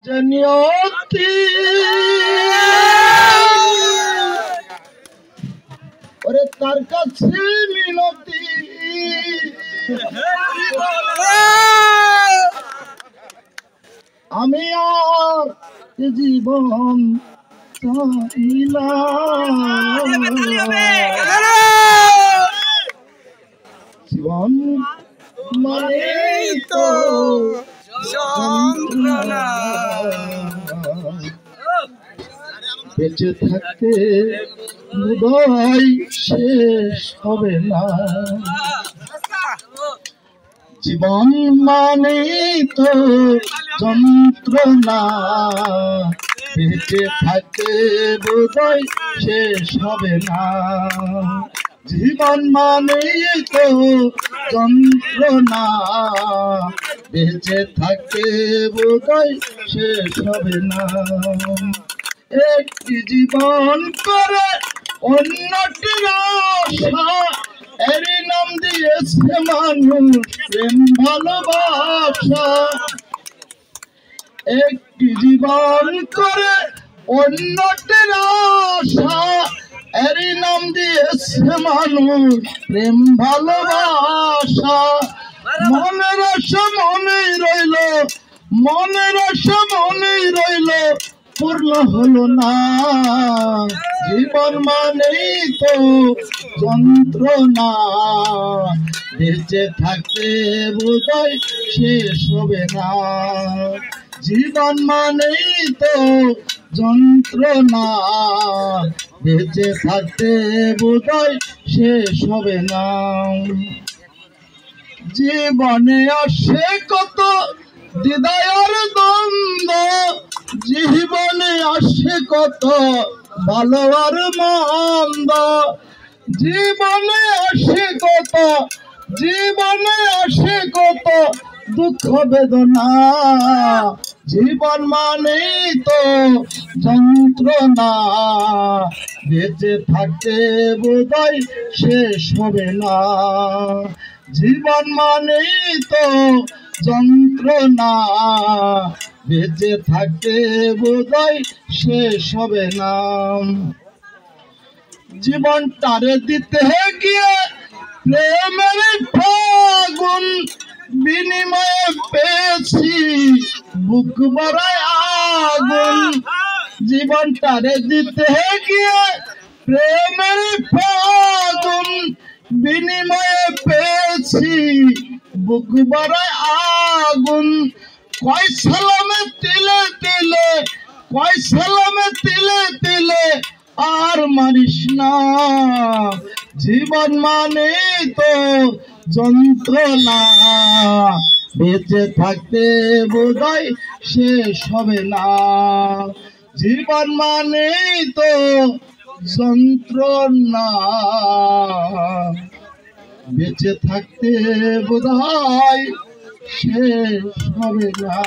জনিয়তি ওরে তার কাছে মিনতি আমি আর জীবন জীবন মানে তো বেঁচে থাকতে হৃদয় শেষ হবে না। জীবন মানে তো যন্ত্রণা, বেঁচে থাকতে হৃদয় শেষ হবে না। জীবন মানে তো যন্ত্রণা, বেঁচে থাকতে হৃদয় শেষ হবে না। একটি জীবন করে অন্যটির আশা, এরই নাম দিয়েছে মানুষ প্রেম ভালোবাসা। একটি জীবন করে অন্যটির আশা, এরই নাম দিয়েছে মানুষ প্রেম ভালোবাসা। মনের আশা মনেই রইল, মনের আশা মনেই রইল, পূর্ণ হলো না। জীবন মানেই তো যন্ত্রণা, বেঁচে থাকতে বোধহয় শেষ হবে না। জীবন মানেই তো যন্ত্রণা, বেঁচে থাকতে বোধহয় শেষ হবে না। জীবনে আসে কত দ্বিধার দ্বন্দ্ব, জীবনে আসে কত ভালো আর মন্দ। জীবনে আসে কত, জীবনে আসে কত দুঃখ বেদনা। জীবন মানেই তো যন্ত্রণা, বেঁচে থাকতে বোধহয় শেষ হবে না। জীবন মানেই তো যন্ত্রণা, বেঁচে থাকতে বোধহয় শেষ হবে না। জীবনটারে দিতে গিয়ে প্রেমের ফাগুন, বিনিময়ে পেয়েছি বুক ভরায় আগুন। জীবনটারে দিতে গিয়ে প্রেমের ফাগুন, বিনিময়ে পেয়েছি বুক ভরায় আগুন। কয় সালামে তিলে তিলে, কয় সালামে তিলে তিলে আর মারিস না। জীবন মানে তো যন্ত্রণা, বেঁচে থাকতে বোধহয় শেষ হবে না। জীবন মানে তো যন্ত্রণা, বেঁচে থাকতে বোধহয় শেষ হবে না।